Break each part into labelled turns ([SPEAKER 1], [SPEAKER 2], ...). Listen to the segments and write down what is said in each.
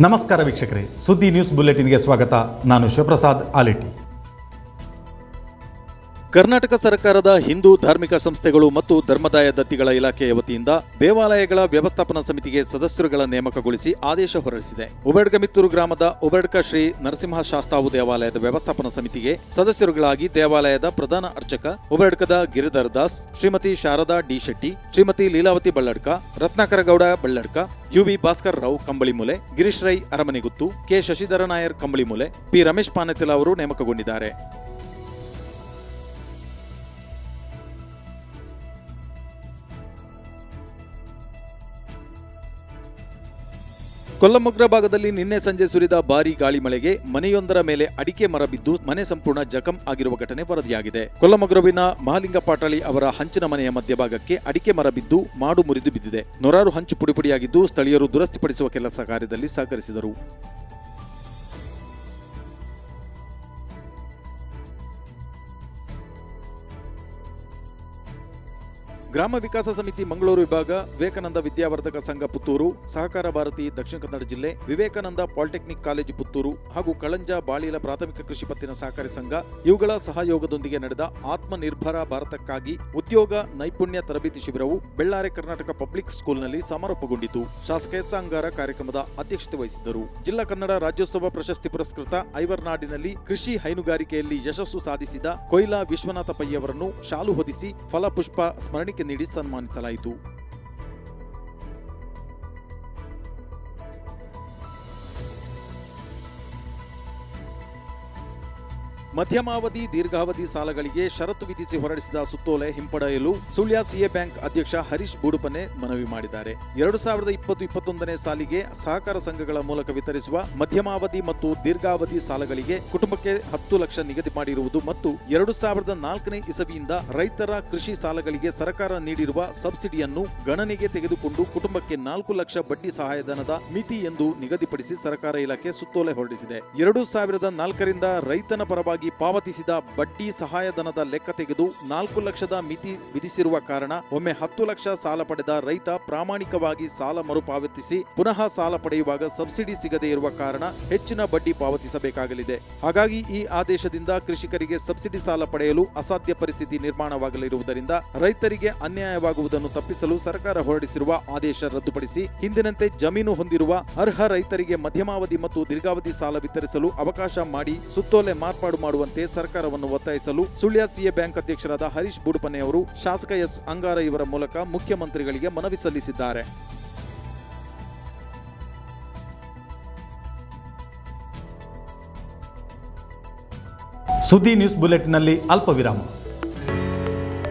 [SPEAKER 1] ನಮಸ್ಕಾರ ವೀಕ್ಷಕರೇ, ಸುದ್ದಿ ನ್ಯೂಸ್ ಬುಲೆಟಿನ್ಗೆ ಸ್ವಾಗತ. ನಾನು ಶಿವಪ್ರಸಾದ್ ಆಲೇಟಿ. ಕರ್ನಾಟಕ ಸರ್ಕಾರದ ಹಿಂದೂ ಧಾರ್ಮಿಕ ಸಂಸ್ಥೆಗಳು ಮತ್ತು ಧರ್ಮದಾಯ ದತ್ತಿಗಳ ಇಲಾಖೆಯ ವತಿಯಿಂದ ದೇವಾಲಯಗಳ ವ್ಯವಸ್ಥಾಪನಾ ಸಮಿತಿಗೆ ಸದಸ್ಯರುಗಳ ನೇಮಕಗೊಳಿಸಿ ಆದೇಶ ಹೊರಡಿಸಿದೆ. ಉಬೆಡ್ಗ ಮಿತ್ತೂರು ಗ್ರಾಮದ ಉಬೆಡ್ಕ ಶ್ರೀ ನರಸಿಂಹ ಶಾಸ್ತಾವು ದೇವಾಲಯದ ವ್ಯವಸ್ಥಾಪನಾ ಸಮಿತಿಗೆ ಸದಸ್ಯರುಗಳಾಗಿ ದೇವಾಲಯದ ಪ್ರಧಾನ ಅರ್ಚಕ ಉಬೆಡ್ಕದ Giridhar Das, Shrimati Sharada D Shetty, Shrimati Leelavathi Balladka, Ratnakara Gowda Balladka, UV Bhaskar Rao Kambalimoole, Girish Rai Aramanegutthu, K Shashidhara Nair Kambalimoole, P Ramesh Panethila ಅವರು ನೇಮಕಗೊಂಡಿದ್ದಾರೆ. ಕೊಲ್ಲಮೊಗ್ರ ಭಾಗದಲ್ಲಿ ನಿನ್ನೆ ಸಂಜೆ ಸುರಿದ ಭಾರೀ ಗಾಳಿ ಮಳೆಗೆ ಮನೆಯೊಂದರ ಮೇಲೆ ಅಡಿಕೆ ಮರ ಬಿದ್ದು ಮನೆ ಸಂಪೂರ್ಣ ಜಖಂ ಆಗಿರುವ ಘಟನೆ ವರದಿಯಾಗಿದೆ. ಕೊಲ್ಲಮೊಗ್ರವಿನ ಮಹಾಲಿಂಗ ಪಾಟಳಿ ಅವರ ಹಂಚಿನ ಮನೆಯ ಮಧ್ಯಭಾಗಕ್ಕೆ ಅಡಿಕೆ ಮರ ಬಿದ್ದು ಮಾಡು ಮುರಿದು ಬಿದ್ದಿದೆ. ನೂರಾರು ಹಂಚು ಪುಡಿಪುಡಿಯಾಗಿದ್ದು ಸ್ಥಳೀಯರು ದುರಸ್ತಿಪಡಿಸುವ ಕೆಲಸ ಕಾರ್ಯದಲ್ಲಿ ಸಹಕರಿಸಿದರು. ಗ್ರಾಮ ವಿಕಾಸ ಸಮಿತಿ ಮಂಗಳೂರು ವಿಭಾಗ, ವಿವೇಕಾನಂದ ವಿದ್ಯಾವರ್ಧಕ ಸಂಘ ಪುತ್ತೂರು, ಸಹಕಾರ ಭಾರತಿ ದಕ್ಷಿಣ ಕನ್ನಡ ಜಿಲ್ಲೆ, ವಿವೇಕಾನಂದ ಪಾಲಿಟೆಕ್ನಿಕ್ ಕಾಲೇಜು ಪುತ್ತೂರು ಹಾಗೂ ಕಳಂಜ ಬಾಳಿಲ ಪ್ರಾಥಮಿಕ ಕೃಷಿ ಪತ್ತಿನ ಸಹಕಾರಿ ಸಂಘ ಇವುಗಳ ಸಹಯೋಗದೊಂದಿಗೆ ನಡೆದ ಆತ್ಮನಿರ್ಭರ ಭಾರತಕ್ಕಾಗಿ ಉದ್ಯೋಗ ನೈಪುಣ್ಯ ತರಬೇತಿ ಶಿಬಿರವು ಬೆಳ್ಳಾರೆ ಕರ್ನಾಟಕ ಪಬ್ಲಿಕ್ ಸ್ಕೂಲ್ನಲ್ಲಿ ಸಮಾರೋಪಗೊಂಡಿತು. ಶಾಸಕ ಎಸ್ ಅಂಗಾರ ಕಾರ್ಯಕ್ರಮದ ಅಧ್ಯಕ್ಷತೆ ವಹಿಸಿದ್ದರು. ಜಿಲ್ಲಾ ಕನ್ನಡ ರಾಜ್ಯೋತ್ಸವ ಪ್ರಶಸ್ತಿ ಪುರಸ್ಕೃತ ಐವರ್ನಾಡಿನಲ್ಲಿ ಕೃಷಿ ಹೈನುಗಾರಿಕೆಯಲ್ಲಿ ಯಶಸ್ಸು ಸಾಧಿಸಿದ ಕೊಯ್ಲಾ ವಿಶ್ವನಾಥ ಪೈ ಅವರನ್ನು ಶಾಲು ಹೊದಿಸಿ ಫಲಪುಷ್ಪ ಸ್ಮರಣಿಕೆ ನೀಡಿ ಸನ್ಮಾನಿಸಲಾಯಿತು. ಮಧ್ಯಮಾವಧಿ ದೀರ್ಘಾವಧಿ ಸಾಲಗಳಿಗೆ ಷರತ್ತು ವಿಧಿಸಿ ಹೊರಡಿಸಿದ ಸುತ್ತೋಲೆ ಹಿಂಪಡೆಯಲು ಸುಳ್ಯ ಸಿಎ ಬ್ಯಾಂಕ್ ಅಧ್ಯಕ್ಷ ಹರೀಶ್ ಬೂಡುಪನೆ ಮನವಿ ಮಾಡಿದ್ದಾರೆ. 2020-21ನೇ ಸಾಲಿಗೆ ಸಹಕಾರ ಸಂಘಗಳ ಮೂಲಕ ವಿತರಿಸುವ ಮಧ್ಯಮಾವಧಿ ಮತ್ತು ದೀರ್ಘಾವಧಿ ಸಾಲಗಳಿಗೆ ಕುಟುಂಬಕ್ಕೆ 10 ಲಕ್ಷ ನಿಗದಿ ಮಾಡಿರುವುದು ಮತ್ತು 2004ನೇ ಇಸವಿಯಿಂದ ರೈತರ ಕೃಷಿ ಸಾಲಗಳಿಗೆ ಸರ್ಕಾರ ನೀಡಿರುವ ಸಬ್ಸಿಡಿಯನ್ನು ಗಣನೆಗೆ ತೆಗೆದುಕೊಂಡು ಕುಟುಂಬಕ್ಕೆ 4 ಲಕ್ಷ ಬಡ್ಡಿ ಸಹಾಯಧನದ ಮಿತಿ ಎಂದು ನಿಗದಿಪಡಿಸಿ ಸರ್ಕಾರ ಇಲಾಖೆ ಸುತ್ತೋಲೆ ಹೊರಡಿಸಿದೆ. 2004ರಿಂದ ರೈತನ ಪರವಾಗಿ ಪಾವತಿಸಿದ ಬಡ್ಡಿ ಸಹಾಯಧನದ ಲೆಕ್ಕ ತೆಗೆದು 4 ಲಕ್ಷದ ಮಿತಿ ವಿಧಿಸಿರುವ ಕಾರಣ ಒಮ್ಮೆ 10 ಲಕ್ಷ ಸಾಲ ಪಡೆದ ರೈತ ಪ್ರಾಮಾಣಿಕವಾಗಿ ಸಾಲ ಮರುಪಾವತಿಸಿ ಪುನಃ ಸಾಲ ಪಡೆಯುವಾಗ ಸಬ್ಸಿಡಿ ಸಿಗದೇ ಇರುವ ಕಾರಣ ಹೆಚ್ಚಿನ ಬಡ್ಡಿ ಪಾವತಿಸಬೇಕಾಗಲಿದೆ. ಹಾಗಾಗಿ ಈ ಆದೇಶದಿಂದ ಕೃಷಿಕರಿಗೆ ಸಬ್ಸಿಡಿ ಸಾಲ ಪಡೆಯಲು ಅಸಾಧ್ಯ ಪರಿಸ್ಥಿತಿ ನಿರ್ಮಾಣವಾಗಲಿರುವುದರಿಂದ ರೈತರಿಗೆ ಅನ್ಯಾಯವಾಗುವುದನ್ನು ತಪ್ಪಿಸಲು ಸರ್ಕಾರ ಹೊರಡಿಸಿರುವ ಆದೇಶ ರದ್ದುಪಡಿಸಿ ಹಿಂದಿನಂತೆ ಜಮೀನು ಹೊಂದಿರುವ ಅರ್ಹ ರೈತರಿಗೆ ಮಧ್ಯಮಾವಧಿ ಮತ್ತು ದೀರ್ಘಾವಧಿ ಸಾಲ ವಿತರಿಸಲು ಅವಕಾಶ ಮಾಡಿ ಸುತ್ತೋಲೆ ಮಾರ್ಪಾಡು ಮಾಡುವಂತೆ ಸರ್ಕಾರವನ್ನು ಒತ್ತಾಯಿಸಲು ಸುಳ್ಯ ಸಿಎ ಬ್ಯಾಂಕ್ ಅಧ್ಯಕ್ಷರಾದ ಹರೀಶ್ ಬೂಡುಪನೆ ಅವರು ಶಾಸಕ ಎಸ್ ಅಂಗಾರ ಇವರ ಮೂಲಕ ಮುಖ್ಯಮಂತ್ರಿಗಳಿಗೆ ಮನವಿ ಸಲ್ಲಿಸಿದ್ದಾರೆ. ಸುದ್ದಿ ನ್ಯೂಸ್ ಬುಲೆಟಿನ್ನಲ್ಲಿ ಅಲ್ಪ ವಿರಾಮ.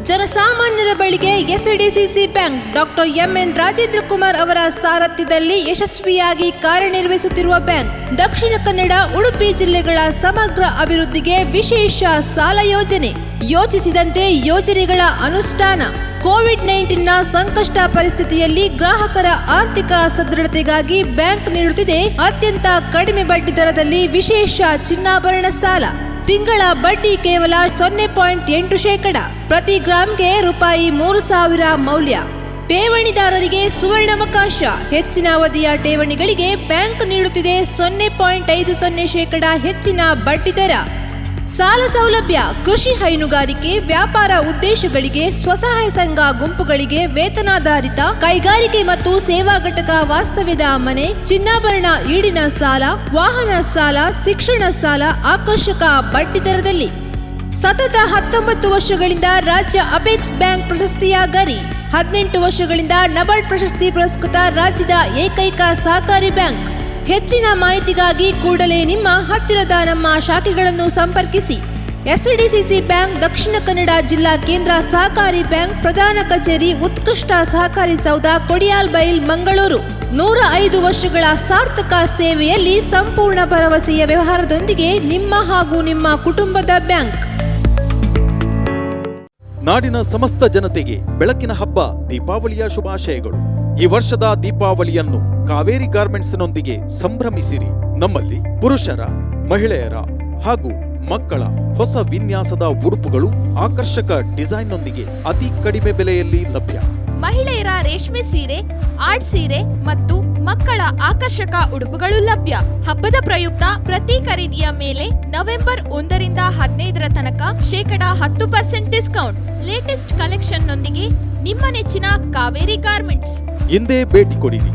[SPEAKER 2] ಜನಸಾಮಾನ್ಯರ ಬಳಿಗೆ SDCC bank doctor MN Rajendra Kumar ಅವರ ಸಾರಥ್ಯದಲ್ಲಿ ಯಶಸ್ವಿಯಾಗಿ ಕಾರ್ಯನಿರ್ವಹಿಸುತ್ತಿರುವ ಬ್ಯಾಂಕ್. ದಕ್ಷಿಣ ಕನ್ನಡ, ಉಡುಪಿ ಜಿಲ್ಲೆಗಳ ಸಮಗ್ರ ಅಭಿವೃದ್ಧಿಗೆ ವಿಶೇಷ ಸಾಲ ಯೋಜನೆ, ಯೋಚಿಸಿದಂತೆ ಯೋಜನೆಗಳ ಅನುಷ್ಠಾನ. ಕೋವಿಡ್-19ನ ಸಂಕಷ್ಟ ಪರಿಸ್ಥಿತಿಯಲ್ಲಿ ಗ್ರಾಹಕರ ಆರ್ಥಿಕ ಸದೃಢತೆಗಾಗಿ ಬ್ಯಾಂಕ್ ನೀಡುತ್ತಿದೆ ಅತ್ಯಂತ ಕಡಿಮೆ ಬಡ್ಡಿ ದರದಲ್ಲಿ ವಿಶೇಷ ಚಿನ್ನಾಭರಣ ಸಾಲ. ತಿಂಗಳ ಬಡ್ಡಿ ಕೇವಲ 0.8%. ಪ್ರತಿ ಗ್ರಾಂಗೆ ರೂಪಾಯಿ 3,000 ಮೌಲ್ಯ. ಠೇವಣಿದಾರರಿಗೆ ಸುವರ್ಣಾವಕಾಶ. ಹೆಚ್ಚಿನ ಅವಧಿಯ ಠೇವಣಿಗಳಿಗೆ ಬ್ಯಾಂಕ್ ನೀಡುತ್ತಿದೆ 0.50% ಹೆಚ್ಚಿನ ಬಡ್ಡಿ ದರ. ಸಾಲ ಸೌಲಭ್ಯ ಕೃಷಿ ಹೈನುಗಾರಿಕೆ ವ್ಯಾಪಾರ ಉದ್ದೇಶಗಳಿಗೆ, ಸ್ವಸಹಾಯ ಸಂಘ ಗುಂಪುಗಳಿಗೆ, ವೇತನಾಧಾರಿತ ಕೈಗಾರಿಕೆ ಮತ್ತು ಸೇವಾ ಘಟಕ ವಾಸ್ತವ್ಯದ ಮನೆ, ಚಿನ್ನಾಭರಣ ಈಡಿನ ಸಾಲ, ವಾಹನ ಸಾಲ, ಶಿಕ್ಷಣ ಸಾಲ ಆಕರ್ಷಕ ಬಡ್ಡಿ ದರದಲ್ಲಿ. ಸತತ 19 ವರ್ಷಗಳಿಂದ ರಾಜ್ಯ ಅಪೆಕ್ಸ್ ಬ್ಯಾಂಕ್ ಪ್ರಶಸ್ತಿಯ ಗರಿ. 18 ವರ್ಷಗಳಿಂದ ನಬಾರ್ಡ್ ಪ್ರಶಸ್ತಿ ಪುರಸ್ಕೃತ ರಾಜ್ಯದ ಏಕೈಕ ಸಹಕಾರಿ ಬ್ಯಾಂಕ್. ಹೆಚ್ಚಿನ ಮಾಹಿತಿಗಾಗಿ ಕೂಡಲೇ ನಿಮ್ಮ ಹತ್ತಿರದ ನಮ್ಮ ಶಾಖೆಗಳನ್ನು ಸಂಪರ್ಕಿಸಿ. ಎಸ್ಡಿಸಿಸಿ ಬ್ಯಾಂಕ್, ದಕ್ಷಿಣ ಕನ್ನಡ ಜಿಲ್ಲಾ ಕೇಂದ್ರ ಸಹಕಾರಿ ಬ್ಯಾಂಕ್, ಪ್ರಧಾನ ಕಚೇರಿ, ಉತ್ಕೃಷ್ಟ ಸಹಕಾರಿ ಸೌಧ, ಕೊಡಿಯಾಲ್ ಬೈಲ್, ಮಂಗಳೂರು. 105 ವರ್ಷಗಳ ಸಾರ್ಥಕ ಸೇವೆಯಲ್ಲಿ ಸಂಪೂರ್ಣ ಭರವಸೆಯ ವ್ಯವಹಾರದೊಂದಿಗೆ ನಿಮ್ಮ ಹಾಗೂ ನಿಮ್ಮ ಕುಟುಂಬದ ಬ್ಯಾಂಕ್.
[SPEAKER 1] ನಾಡಿನ ಸಮಸ್ತ ಜನತೆಗೆ ಬೆಳಕಿನ ಹಬ್ಬ ದೀಪಾವಳಿಯ ಶುಭಾಶಯಗಳು. ಈ ವರ್ಷದ ದೀಪಾವಳಿಯನ್ನು ಕಾವೇರಿ ಗಾರ್ಮೆಂಟ್ಸ್ನೊಂದಿಗೆ ಸಂಭ್ರಮಿಸಿರಿ. ನಮ್ಮಲ್ಲಿ ಪುರುಷರ, ಮಹಿಳೆಯರ ಹಾಗೂ ಮಕ್ಕಳ ಹೊಸ ವಿನ್ಯಾಸದ ಉಡುಪುಗಳು ಆಕರ್ಷಕ ಡಿಸೈನ್ನೊಂದಿಗೆ ಅತಿ ಕಡಿಮೆ ಬೆಲೆಯಲ್ಲಿ ಲಭ್ಯ.
[SPEAKER 3] ಮಹಿಳೆಯರ ರೇಷ್ಮೆ ಸೀರೆ, ಆರ್ಟ್ ಸೀರೆ ಮತ್ತು ಮಕ್ಕಳ ಆಕರ್ಷಕ ಉಡುಪುಗಳು ಲಭ್ಯ. ಹಬ್ಬದ ಪ್ರಯುಕ್ತ ಪ್ರತಿ ಖರೀದಿಯ ಮೇಲೆ ನವೆಂಬರ್ 1ರಿಂದ 15ರ ತನಕ %10% ಡಿಸ್ಕೌಂಟ್. ಲೇಟೆಸ್ಟ್ ಕಲೆಕ್ಷನ್ ನೊಂದಿಗೆ ನಿಮ್ಮ ನೆಚ್ಚಿನ ಕಾವೇರಿ ಗಾರ್ಮೆಂಟ್ಸ್.
[SPEAKER 1] ಹಿಂದೆ ಭೇಟಿ ಕೊಡಿರಿ.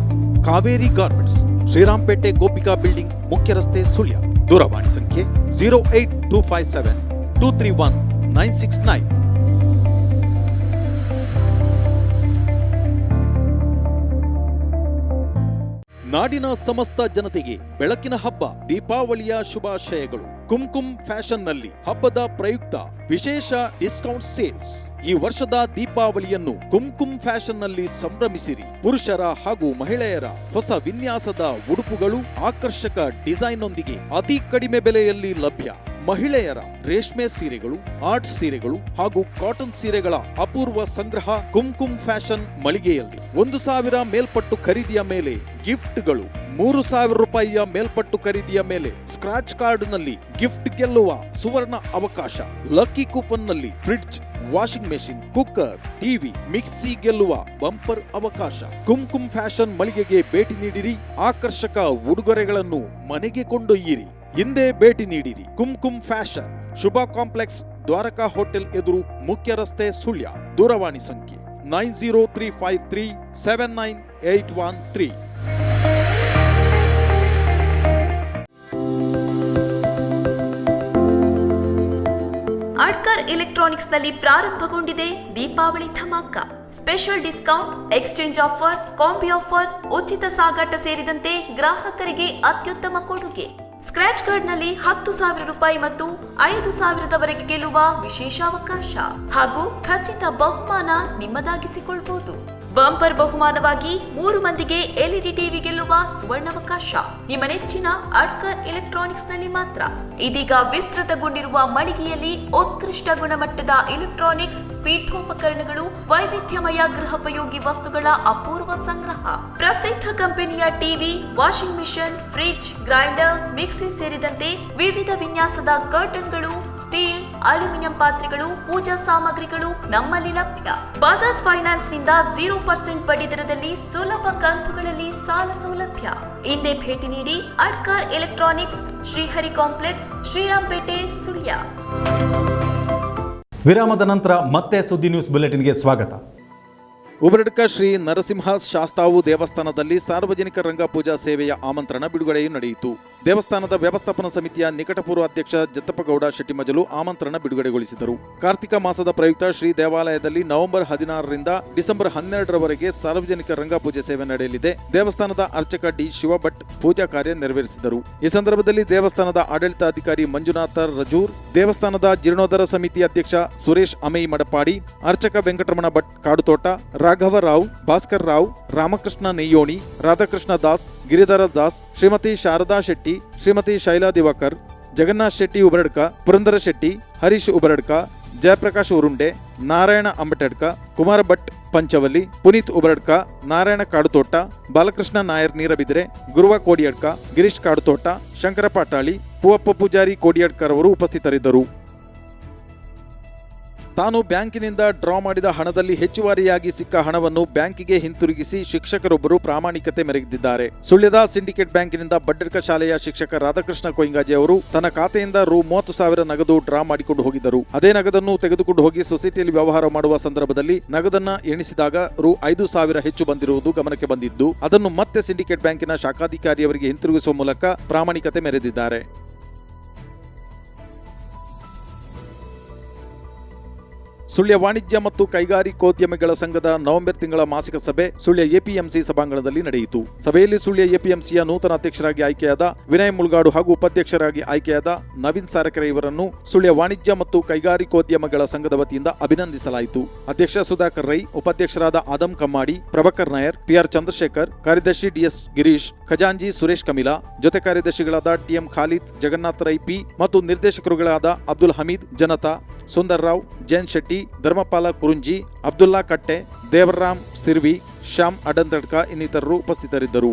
[SPEAKER 1] ಕಾವೇರಿ ಗಾರ್ಮೆಂಟ್ಸ್, ಶ್ರೀರಾಂಪೇಟೆ ಗೋಪಿಕಾ ಬಿಲ್ಡಿಂಗ್, ಮುಖ್ಯ ರಸ್ತೆ, ಸುಳ್ಯ. ದೂರವಾಣಿ ಸಂಖ್ಯೆ 08257231969. ನಾಡಿನ ಸಮಸ್ತ ಜನತೆಗೆ ಬೆಳಕಿನ ಹಬ್ಬ ದೀಪಾವಳಿಯ ಶುಭಾಶಯಗಳು. ಕುಂಕುಮ್ ಫ್ಯಾಷನ್ ನಲ್ಲಿ ಹಬ್ಬದ ಪ್ರಯುಕ್ತ ವಿಶೇಷ ಡಿಸ್ಕೌಂಟ್ ಸೇಲ್ಸ್. ಈ ವರ್ಷದ ದೀಪಾವಳಿಯನ್ನು ಕುಂಕುಮ್ ಫ್ಯಾಷನ್ ನಲ್ಲಿ ಸಂಭ್ರಮಿಸಿರಿ. ಪುರುಷರ ಹಾಗೂ ಮಹಿಳೆಯರ ಹೊಸ ವಿನ್ಯಾಸದ ಉಡುಪುಗಳು ಆಕರ್ಷಕ ಡಿಸೈನ್ ನೊಂದಿಗೆ ಅತಿ ಕಡಿಮೆ ಬೆಲೆಯಲ್ಲಿ ಲಭ್ಯ. ಮಹಿಳೆಯರ ರೇಷ್ಮೆ ಸೀರೆಗಳು, ಆರ್ಟ್ ಸೀರೆಗಳು ಹಾಗೂ ಕಾಟನ್ ಸೀರೆಗಳ ಅಪೂರ್ವ ಸಂಗ್ರಹ ಕುಂಕುಮ್ ಫ್ಯಾಷನ್ ಮಳಿಗೆಯಲ್ಲಿ. 1,000 ಮೇಲ್ಪಟ್ಟು ಖರೀದಿಯ ಮೇಲೆ ಗಿಫ್ಟ್ಗಳು. 3,000 ರೂಪಾಯಿಯ ಮೇಲ್ಪಟ್ಟು ಖರೀದಿಯ ಮೇಲೆ ಸ್ಕ್ರಾಚ್ ಕಾರ್ಡ್ ನಲ್ಲಿ ಗಿಫ್ಟ್ ಗೆಲ್ಲುವ ಸುವರ್ಣ ಅವಕಾಶ. ಲಕ್ಕಿ ಕೂಪನ್ ನಲ್ಲಿ fridge, washing machine, cooker, TV, mixie ಗೆಲ್ಲುವ ಬಂಪರ್ ಅವಕಾಶ. ಕುಂಕುಮ್ ಫ್ಯಾಷನ್ ಮಳಿಗೆಗೆ ಭೇಟಿ ನೀಡಿರಿ. ಆಕರ್ಷಕ ಉಡುಗೊರೆಗಳನ್ನು ಮನೆಗೆ ಕೊಂಡೊಯ್ಯಿರಿ. ಹಿಂದೆ ಭೇಟಿ ನೀಡಿರಿ. ಕುಂಕುಮ್ ಫ್ಯಾಷನ್, ಶುಭ ಕಾಂಪ್ಲೆಕ್ಸ್, ದ್ವಾರಕಾ ಹೋಟೆಲ್ ಎದುರು, ಮುಖ್ಯ ರಸ್ತೆ, ಸುಳ್ಯ. ದೂರವಾಣಿ ಸಂಖ್ಯೆ 9035379813.
[SPEAKER 4] ಆಡ್ಕಾರ್ ಎಲೆಕ್ಟ್ರಾನಿಕ್ಸ್ ನಲ್ಲಿ ಪ್ರಾರಂಭಗೊಂಡಿದೆ ದೀಪಾವಳಿ ಧಮಾಕ. Special discount, exchange offer, combo offer, ಉಚಿತ ಸಾಗಾಟ ಸೇರಿದಂತೆ ಗ್ರಾಹಕರಿಗೆ ಅತ್ಯುತ್ತಮ ಕೊಡುಗೆ. ಸ್ಕ್ರಾಚ್ ಕಾರ್ಡ್ ನಲ್ಲಿ 10,000 ರೂಪಾಯಿ ಮತ್ತು 5,000ದವರೆಗೆ ಗೆಲ್ಲುವ ವಿಶೇಷ ಅವಕಾಶ ಹಾಗೂ ಖಚಿತ ಬಹುಮಾನ ನಿಮ್ಮದಾಗಿಸಿಕೊಳ್ಳಬಹುದು. ಬಂಪರ್ ಬಹುಮಾನವಾಗಿ 3 ಮಂದಿಗೆ LED ಟಿವಿ ಗೆಲ್ಲುವ ಸುವರ್ಣಾವಕಾಶ ನಿಮ್ಮ ನೆಚ್ಚಿನ ಆಡ್ಕಾರ್ ಎಲೆಕ್ಟ್ರಾನಿಕ್ಸ್ ನಲ್ಲಿ ಮಾತ್ರ. ಇದೀಗ ವಿಸ್ತೃತಗೊಂಡಿರುವ ಮಳಿಗೆಯಲ್ಲಿ ಉತ್ಕೃಷ್ಟ ಗುಣಮಟ್ಟದ ಎಲೆಕ್ಟ್ರಾನಿಕ್ಸ್, ಪೀಠೋಪಕರಣಗಳು, ವೈವಿಧ್ಯಮಯ ಗೃಹೋಪಯೋಗಿ ವಸ್ತುಗಳ ಅಪೂರ್ವ ಸಂಗ್ರಹ. ಪ್ರಸಿದ್ಧ ಕಂಪನಿಯ TV, washing machine, fridge, grinder, mixie ಸೇರಿದಂತೆ ವಿವಿಧ ವಿನ್ಯಾಸದ ಕರ್ಟನ್ಗಳು, ಸ್ಟೀಲ್, ಅಲ್ಯೂಮಿನಿಯಂ ಪಾತ್ರೆಗಳು, ಪೂಜಾ ಸಾಮಗ್ರಿಗಳು ನಮ್ಮಲ್ಲಿ ಲಭ್ಯ. ಬಜಾಜ್ ಫೈನಾನ್ಸ್ ನಿಂದ 0% ಬಡ್ಡಿ ದರದಲ್ಲಿ ಸುಲಭ ಕಂತುಗಳಲ್ಲಿ ಸಾಲ ಸೌಲಭ್ಯ. ಹಿಂದೆ ಭೇಟಿ ನೀಡಿ. ಆಡ್ಕಾರ್ ಎಲೆಕ್ಟ್ರಾನಿಕ್ಸ್, ಶ್ರೀಹರಿ ಕಾಂಪ್ಲೆಕ್ಸ್, ಶ್ರೀರಾಂಪೇಟೆ, ಸುಳ್ಯ.
[SPEAKER 5] ವಿರಾಮದ ನಂತರ ಮತ್ತೆ ಸುದ್ದಿ ನ್ಯೂಸ್ ಬುಲೆಟಿನ್ಗೆ ಸ್ವಾಗತ.
[SPEAKER 1] ಉಬರಡ್ಕ ಶ್ರೀ ನರಸಿಂಹ ಶಾಸ್ತಾವು ದೇವಸ್ಥಾನದಲ್ಲಿ ಸಾರ್ವಜನಿಕ ರಂಗ ಪೂಜಾ ಸೇವೆಯ ಆಮಂತ್ರಣ ಬಿಡುಗಡೆಯು ನಡೆಯಿತು. ದೇವಸ್ಥಾನದ ವ್ಯವಸ್ಥಾಪನಾ ಸಮಿತಿಯ ನಿಕಟಪೂರ್ವ ಅಧ್ಯಕ್ಷ ಜತ್ತಪ್ಪಗೌಡ ಶೆಟ್ಟಿಮಜಲು ಆಮಂತ್ರಣ ಬಿಡುಗಡೆಗೊಳಿಸಿದರು. ಕಾರ್ತಿಕ ಮಾಸದ ಪ್ರಯುಕ್ತ ಶ್ರೀ ದೇವಾಲಯದಲ್ಲಿ ನವೆಂಬರ್ 16ರಿಂದ ಡಿಸೆಂಬರ್ 12ರವರೆಗೆ ಸಾರ್ವಜನಿಕ ರಂಗ ಪೂಜೆ ಸೇವೆ ನಡೆಯಲಿದೆ. ದೇವಸ್ಥಾನದ ಅರ್ಚಕ ಡಿ ಶಿವಭಟ್ ಪೂಜಾ ಕಾರ್ಯ ನೆರವೇರಿಸಿದರು. ಈ ಸಂದರ್ಭದಲ್ಲಿ ದೇವಸ್ಥಾನದ ಆಡಳಿತಾಧಿಕಾರಿ ಮಂಜುನಾಥ ರಜೂರ್, ದೇವಸ್ಥಾನದ ಜೀರ್ಣೋದ್ಧಾರ ಸಮಿತಿ ಅಧ್ಯಕ್ಷ ಸುರೇಶ್ ಅಮೈ ಮಡಪಾಡಿ, ಅರ್ಚಕ ವೆಂಕಟರಮಣ ಭಟ್ ಕಾಡುತೋಟ, ರಾಘವ ರಾವ್, ಭಾಸ್ಕರ್ ರಾವ್, ರಾಮಕೃಷ್ಣ ನೆಯ್ಯೋಣಿ, ರಾಧಾಕೃಷ್ಣ ದಾಸ್, ಗಿರಿಧರ ದಾಸ್, ಶ್ರೀಮತಿ ಶಾರದಾ ಶೆಟ್ಟಿ, ಶ್ರೀಮತಿ ಶೈಲಾ ದಿವಾಕರ್, ಜಗನ್ನಾಥ್ ಶೆಟ್ಟಿ ಉಬರಡ್ಕ, ಪುರಂದರ ಶೆಟ್ಟಿ, ಹರೀಶ್ ಉಬರಡ್ಕ, ಜಯಪ್ರಕಾಶ್ ಉರುಂಡೆ, ನಾರಾಯಣ ಅಂಬಟಡ್ಕ, ಕುಮಾರ ಭಟ್ ಪಂಚವಲ್ಲಿ, ಪುನೀತ್ ಉಬರಡ್ಕ, ನಾರಾಯಣ ಕಾಡುತೋಟ, ಬಾಲಕೃಷ್ಣ ನಾಯರ್ ನೀರಬಿದ್ರೆ, ಗುರುವ ಕೋಡಿಯಡ್ಕ, ಗಿರೀಶ್ ಕಾಡುತೋಟ, ಶಂಕರ ಪಾಟಾಳಿ, ಪೂವಪ್ಪ ಪೂಜಾರಿ ಕೋಡಿಯಡ್ಕರ್ ಅವರು ಉಪಸ್ಥಿತರಿದ್ದರು. ತಾನು ಬ್ಯಾಂಕಿನಿಂದ ಡ್ರಾ ಮಾಡಿದ ಹಣದಲ್ಲಿ ಹೆಚ್ಚುವರಿಯಾಗಿ ಸಿಕ್ಕ ಹಣವನ್ನು ಬ್ಯಾಂಕಿಗೆ ಹಿಂತಿರುಗಿಸಿ ಶಿಕ್ಷಕರೊಬ್ಬರು ಪ್ರಾಮಾಣಿಕತೆ ಮೆರೆದಿದ್ದಾರೆ. ಸುಳ್ಯದ ಸಿಂಡಿಕೇಟ್ ಬ್ಯಾಂಕಿನಿಂದ ಬಡ್ಡಡ್ಕ ಶಾಲೆಯ ಶಿಕ್ಷಕ ರಾಧಾಕೃಷ್ಣ ಕೊಯ್ಂಗಾಜಿ ಅವರು ತನ್ನ ಖಾತೆಯಿಂದ ರು 30,000 ನಗದು ಡ್ರಾ ಮಾಡಿಕೊಂಡು ಹೋಗಿದ್ದರು. ಅದೇ ನಗದನ್ನು ತೆಗೆದುಕೊಂಡು ಹೋಗಿ ಸೊಸೈಟಿಯಲ್ಲಿ ವ್ಯವಹಾರ ಮಾಡುವ ಸಂದರ್ಭದಲ್ಲಿ ನಗದನ್ನ ಎಣಿಸಿದಾಗ ರು 5,000 ಹೆಚ್ಚು ಬಂದಿರುವುದು ಗಮನಕ್ಕೆ ಬಂದಿದ್ದು, ಅದನ್ನು ಮತ್ತೆ ಸಿಂಡಿಕೇಟ್ ಬ್ಯಾಂಕಿನ ಶಾಖಾಧಿಕಾರಿಯವರಿಗೆ ಹಿಂತಿರುಗಿಸುವ ಮೂಲಕ ಪ್ರಾಮಾಣಿಕತೆ ಮೆರೆದಿದ್ದಾರೆ. ಸುಳ್ಯ ವಾಣಿಜ್ಯ ಮತ್ತು ಕೈಗಾರಿಕೋದ್ಯಮಿಗಳ ಸಂಘದ ನವೆಂಬರ್ ತಿಂಗಳ ಮಾಸಿಕ ಸಭೆ ಸುಳ್ಯ ಎಪಿಎಂಸಿ ಸಭಾಂಗಣದಲ್ಲಿ ನಡೆಯಿತು. ಸಭೆಯಲ್ಲಿ ಸುಳ್ಯ ಎಪಿಎಂಸಿಯ ನೂತನ ಅಧ್ಯಕ್ಷರಾಗಿ ಆಯ್ಕೆಯಾದ ವಿನಯ್ ಮುಳ್ಗಾಡು ಹಾಗೂ ಉಪಾಧ್ಯಕ್ಷರಾಗಿ ಆಯ್ಕೆಯಾದ ನವೀನ್ ಸಾರಕೆರೆ ಇವರನ್ನು ಸುಳ್ಯ ವಾಣಿಜ್ಯ ಮತ್ತು ಕೈಗಾರಿಕೋದ್ಯಮಿಗಳ ಸಂಘದ ವತಿಯಿಂದ ಅಭಿನಂದಿಸಲಾಯಿತು. ಅಧ್ಯಕ್ಷ ಸುಧಾಕರ್ ರೈ, ಉಪಾಧ್ಯಕ್ಷರಾದ ಆದಂ ಕಮ್ಮಾಡಿ, ಪ್ರಭಾಕರ್ ನಾಯರ್, ಪಿಆರ್ ಚಂದ್ರಶೇಖರ್, ಕಾರ್ಯದರ್ಶಿ ಡಿಎಸ್ ಗಿರೀಶ್, ಖಜಾಂಜಿ ಸುರೇಶ್ ಕಮಿಲಾ, ಜೊತೆ ಕಾರ್ಯದರ್ಶಿಗಳಾದ ಟಿಎಂ ಖಾಲಿದ್, ಜಗನ್ನಾಥ್ ರೈ ಪಿ ಮತ್ತು ನಿರ್ದೇಶಕರುಗಳಾದ ಅಬ್ದುಲ್ ಹಮೀದ್ ಜನತಾ, ಸುಂದರ್ ರಾವ್, ಜೈನ್ ಶೆಟ್ಟಿ, ಧರ್ಮಪಾಲ ಕುರುಂಜಿ, ಅಬ್ದುಲ್ಲಾ ಕಟ್ಟೆ, ದೇವರಾಮ್ ಸಿರ್ವಿ, ಶ್ಯಾಮ್ ಅಡಂತಡ್ಕ ಇನ್ನಿತರರು ಉಪಸ್ಥಿತರಿದ್ದರು.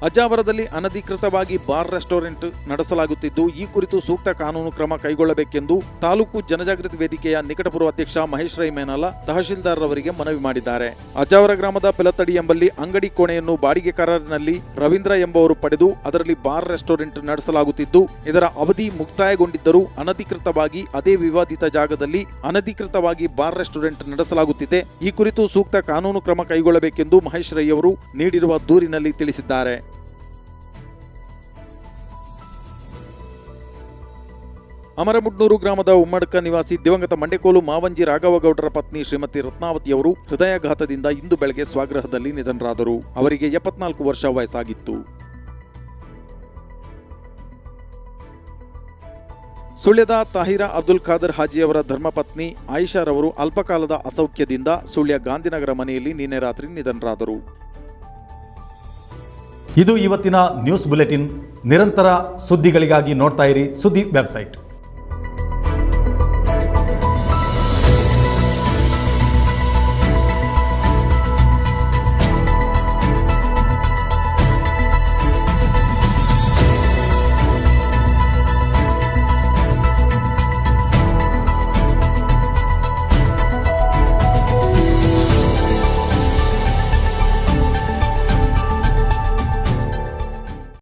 [SPEAKER 1] ಅಜಾವರದಲ್ಲಿ ಅನಧಿಕೃತವಾಗಿ ಬಾರ್ ರೆಸ್ಟೋರೆಂಟ್ ನಡೆಸಲಾಗುತ್ತಿದ್ದು, ಈ ಕುರಿತು ಸೂಕ್ತ ಕಾನೂನು ಕ್ರಮ ಕೈಗೊಳ್ಳಬೇಕೆಂದು ತಾಲೂಕು ಜನಜಾಗೃತಿ ವೇದಿಕೆಯ ನಿಕಟಪೂರ್ವ ಅಧ್ಯಕ್ಷ ಮಹೇಶ್ ರೈ ಮೇನಲ ತಹಶೀಲ್ದಾರ್ ಅವರಿಗೆ ಮನವಿ ಮಾಡಿದ್ದಾರೆ. ಅಜಾವರ ಗ್ರಾಮದ ಪೆಲತಡಿ ಎಂಬಲ್ಲಿ ಅಂಗಡಿ ಕೋಣೆಯನ್ನು ಬಾಡಿಗೆಕಾರರಲ್ಲಿ ರವೀಂದ್ರ ಎಂಬುವರು ಪಡೆದು ಅದರಲ್ಲಿ ಬಾರ್ ರೆಸ್ಟೋರೆಂಟ್ ನಡೆಸಲಾಗುತ್ತಿದ್ದು, ಇದರ ಅವಧಿ ಮುಕ್ತಾಯಗೊಂಡಿದ್ದರೂ ಅನಧಿಕೃತವಾಗಿ ಅದೇ ವಿವಾದಿತ ಜಾಗದಲ್ಲಿ ಅನಧಿಕೃತವಾಗಿ ಬಾರ್ ರೆಸ್ಟೋರೆಂಟ್ ನಡೆಸಲಾಗುತ್ತಿದೆ. ಈ ಕುರಿತು ಸೂಕ್ತ ಕಾನೂನು ಕ್ರಮ ಕೈಗೊಳ್ಳಬೇಕೆಂದು ಮಹೇಶ್ ರೈ ಅವರು ನೀಡಿರುವ ದೂರಿನಲ್ಲಿ ತಿಳಿಸಿದ್ದಾರೆ. ಅಮರಮುಡ್ನೂರು ಗ್ರಾಮದ ಉಮ್ಮಡ್ಕ ನಿವಾಸಿ ದಿವಂಗತ ಮಂಡೆಕೋಲು ಮಾವಂಜಿ ರಾಘವಗೌಡರ ಪತ್ನಿ ಶ್ರೀಮತಿ ರತ್ನಾವತಿಯವರು ಹೃದಯಾಘಾತದಿಂದ ಇಂದು ಬೆಳಗ್ಗೆ ಸ್ವಗೃಹದಲ್ಲಿ ನಿಧನರಾದರು. ಅವರಿಗೆ 74 ವರ್ಷ ವಯಸ್ಸಾಗಿತ್ತು. ಸುಳ್ಯದ ತಾಹಿರಾ ಅಬ್ದುಲ್ ಖಾದರ್ ಹಾಜಿಯವರ ಧರ್ಮಪತ್ನಿ ಆಯಿಷಾರವರು ಅಲ್ಪಕಾಲದ ಅಸೌಖ್ಯದಿಂದ ಸುಳ್ಯ ಗಾಂಧಿನಗರ ಮನೆಯಲ್ಲಿ ನಿನ್ನೆ ರಾತ್ರಿ ನಿಧನರಾದರು.
[SPEAKER 5] ಇದು ಇವತ್ತಿನ ನ್ಯೂಸ್ ಬುಲೆಟಿನ್. ನಿರಂತರ ಸುದ್ದಿಗಳಿಗಾಗಿ ನೋಡ್ತಾ ಇರಿ ಸುದ್ದಿ ವೆಬ್ಸೈಟ್.